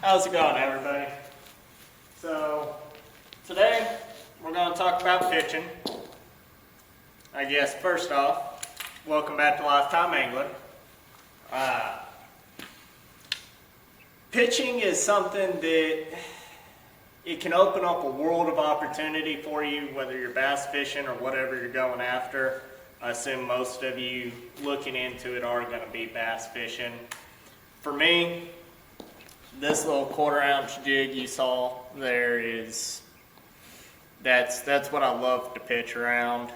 How's it going, everybody? So, today we're going to talk about pitching. I guess first off, welcome back to Lifetime Angler. Pitching is something that it can open up a world of opportunity for you, whether you're bass fishing or whatever you're going after. I assume most of you looking into it are going to be bass fishing. For me, this little 1/4 ounce jig you saw there that's what I love to pitch around.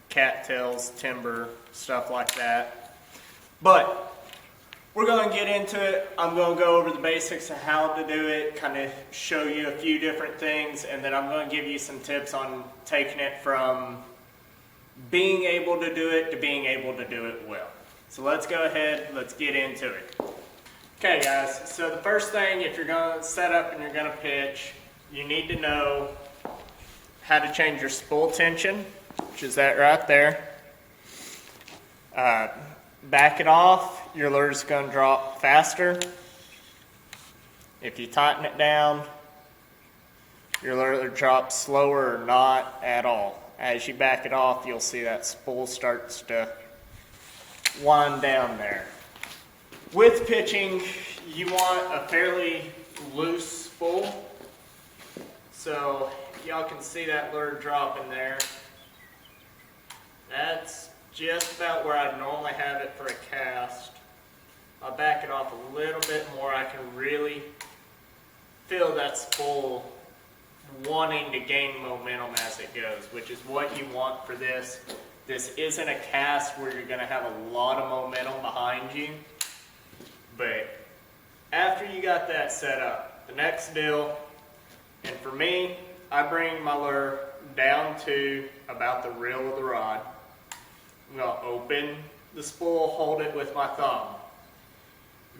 Cattails, timber, stuff like that. But we're going to get into it. I'm going to go over the basics of how to do it, kind of show you a few different things, and then I'm going to give you some tips on taking it from being able to do it to being able to do it well. So let's go ahead, let's get into it. Okay guys, so the first thing, if you're going to set up and you're going to pitch, you need to know how to change your spool tension, which is that right there. Back it off, your lure's going to drop faster. If you tighten it down, your lure drops slower or not at all. As you back it off, you'll see that spool starts to wind down there. With pitching, you want a fairly loose spool. So y'all can see that lure dropping there. That's just about where I normally have it for a cast. I'll back it off a little bit more. I can really feel that spool wanting to gain momentum as it goes, which is what you want for this. This isn't a cast where you're going to have a lot of momentum behind you. But after you got that set up, the next deal, and for me, I bring my lure down to about the reel of the rod. I'm going to open the spool, hold it with my thumb.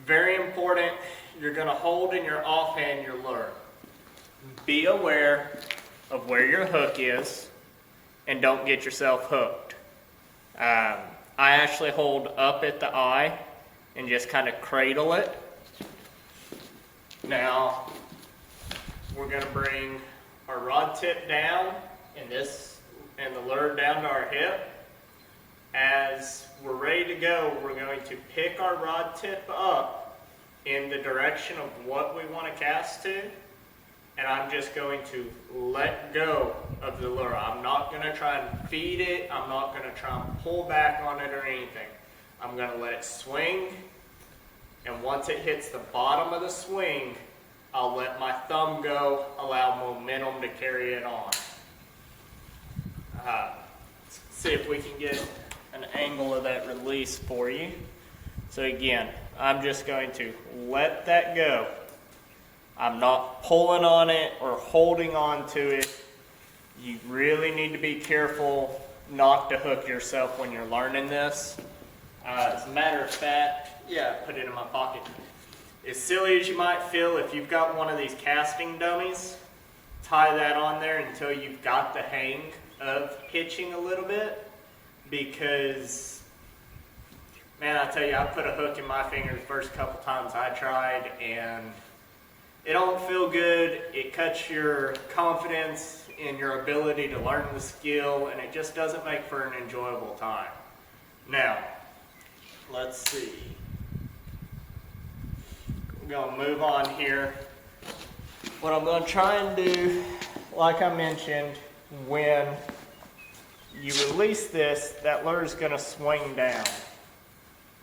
Very important, you're going to hold in your offhand your lure. Be aware of where your hook is and don't get yourself hooked. I actually hold up at the eye and just kind of cradle it. Now, we're going to bring our rod tip down and the lure down to our hip. As we're ready to go, we're going to pick our rod tip up in the direction of what we want to cast to, and I'm just going to let go of the lure. I'm not going to try and feed it. I'm not going to try and pull back on it or anything. I'm going to let it swing, and once it hits the bottom of the swing, I'll let my thumb go, allow momentum to carry it on. Let's see if we can get an angle of that release for you. So again, I'm just going to let that go. I'm not pulling on it or holding on to it. You really need to be careful not to hook yourself when you're learning this. As a matter of fact, yeah, put it in my pocket. As silly as you might feel, if you've got one of these casting dummies, tie that on there until you've got the hang of pitching a little bit, because, man, I tell you, I put a hook in my finger the first couple times I tried, and it don't feel good. It cuts your confidence in your ability to learn the skill, and it just doesn't make for an enjoyable time. Now, let's see. I'm going to move on here. What I'm going to try and do, like I mentioned, when you release this, that lure is going to swing down.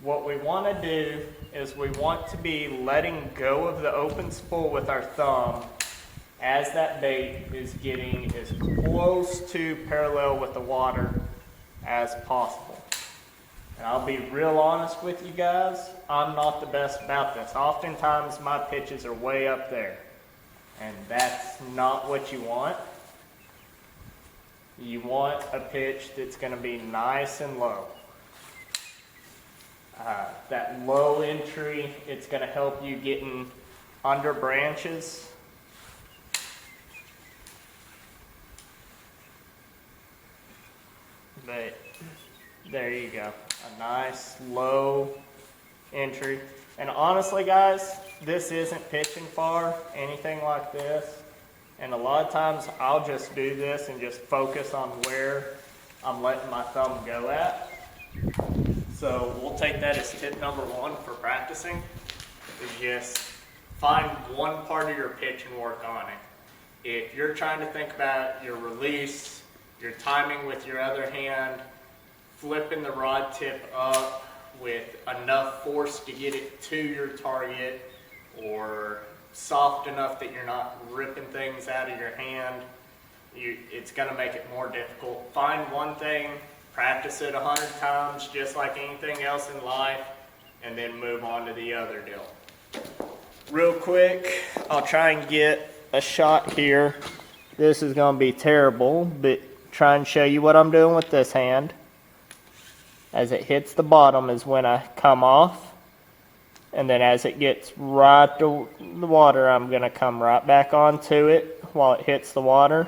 What we want to do is we want to be letting go of the open spool with our thumb as that bait is getting as close to parallel with the water as possible. And I'll be real honest with you guys, I'm not the best about this. Oftentimes my pitches are way up there, and that's not what you want. You want a pitch that's going to be nice and low. That low entry, it's going to help you getting under branches. But there you go, a nice low entry. And honestly, guys, this isn't pitching far, anything like this. And a lot of times I'll just do this and just focus on where I'm letting my thumb go at. So we'll take that as tip number one for practicing, is just find one part of your pitch and work on it. If you're trying to think about your release, your timing with your other hand, flipping the rod tip up with enough force to get it to your target, or soft enough that you're not ripping things out of your hand, it's going to make it more difficult. Find one thing, practice it 100 times just like anything else in life, and then move on to the other deal. Real quick, I'll try and get a shot here. This is going to be terrible, but try and show you what I'm doing with this hand. As it hits the bottom is when I come off, and then as it gets right to the water, I'm going to come right back onto it while it hits the water,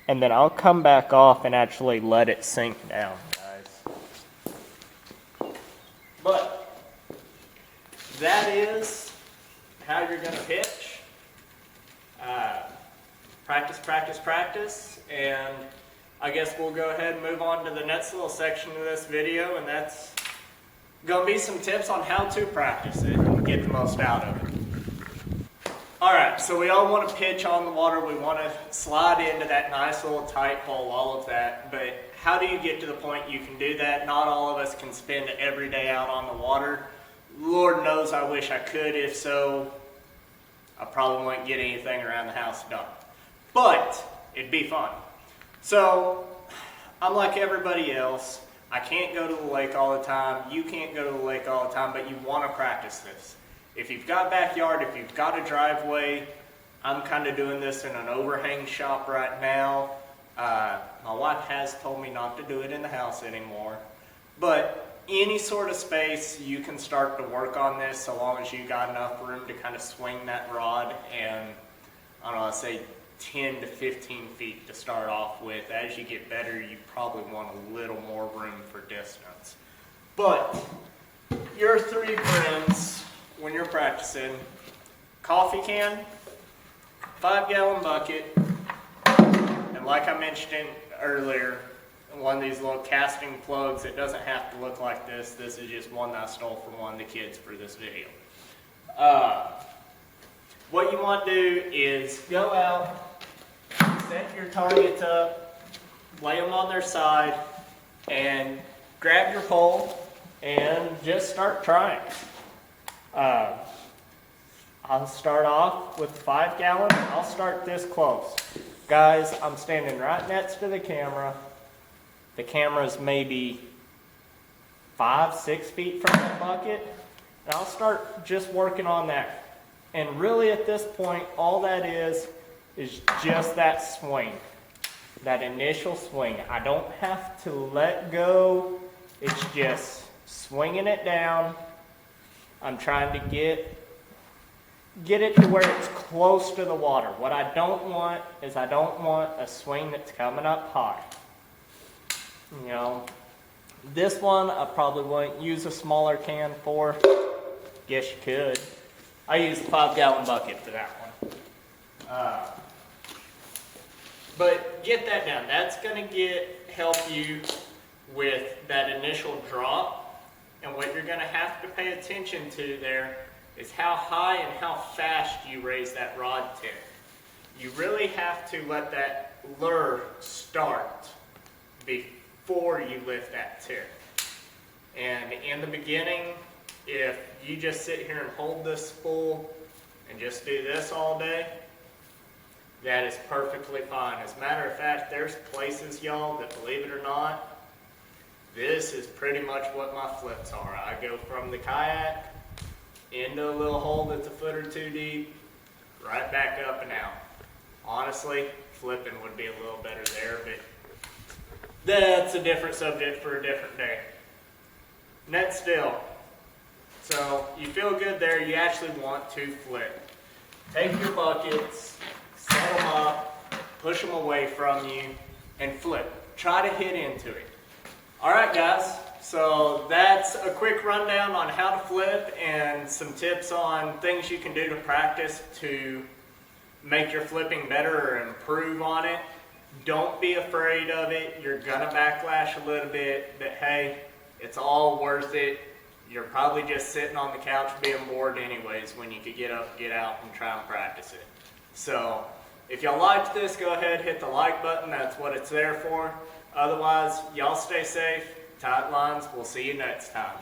and then I'll come back off and actually let it sink down, guys. But that is how you're going to pitch. Practice, practice, practice, and I guess we'll go ahead and move on to the next little section of this video, and that's going to be some tips on how to practice it and get the most out of it. Alright, so we all want to pitch on the water, we want to slide into that nice little tight hole, all of that, but how do you get to the point you can do that? Not all of us can spend every day out on the water. Lord knows I wish I could. If so, I probably wouldn't get anything around the house done. But it'd be fun. So, I'm like everybody else. I can't go to the lake all the time. You can't go to the lake all the time, but you want to practice this. If you've got a backyard, if you've got a driveway, I'm kind of doing this in an overhang shop right now. My wife has told me not to do it in the house anymore. But any sort of space, you can start to work on this so long as you got enough room to kind of swing that rod, and I don't know, I'd say 10 to 15 feet to start off with. As you get better, you probably want a little more room for distance. But your three friends, when you're practicing: coffee can, 5-gallon bucket, and like I mentioned earlier, one of these little casting plugs. It doesn't have to look like this. This is just one that I stole from one of the kids for this video. What you want to do is go out, set your targets up, lay them on their side, and grab your pole and just start trying. I'll start off with 5-gallon. I'll start this close. Guys, I'm standing right next to the camera. The camera's maybe 5-6 feet from the bucket. And I'll start just working on that. And really at this point, all that is just that swing. That initial swing. I don't have to let go. It's just swinging it down. I'm trying to get it to where it's close to the water. What I don't want is I don't want a swing that's coming up high. You know, this one I probably wouldn't use a smaller can for. Guess you could. I use a 5-gallon bucket for that one. But get that down. That's going to help you with that initial drop. And what you're going to have to pay attention to there is how high and how fast you raise that rod tip. You really have to let that lure start before you lift that tip. And in the beginning, if you just sit here and hold this spool and just do this all day, that is perfectly fine. As a matter of fact, there's places, y'all, that, believe it or not, this is pretty much what my flips are. I go from the kayak into a little hole that's a foot or two deep, right back up and out. Honestly, flipping would be a little better there, but that's a different subject for a different day. Net still. So you feel good there. You actually want to flip. Take your buckets, set them up, push them away from you, and flip. Try to hit into it. All right, guys. so that's a quick rundown on how to flip and some tips on things you can do to practice to make your flipping better or improve on it. Don't be afraid of it. You're gonna backlash a little bit, but hey, it's all worth it. You're probably just sitting on the couch being bored anyways when you could get up, get out, and try and practice it. So if y'all liked this, go ahead, hit the like button. That's what it's there for. Otherwise, y'all stay safe, tight lines. We'll see you next time.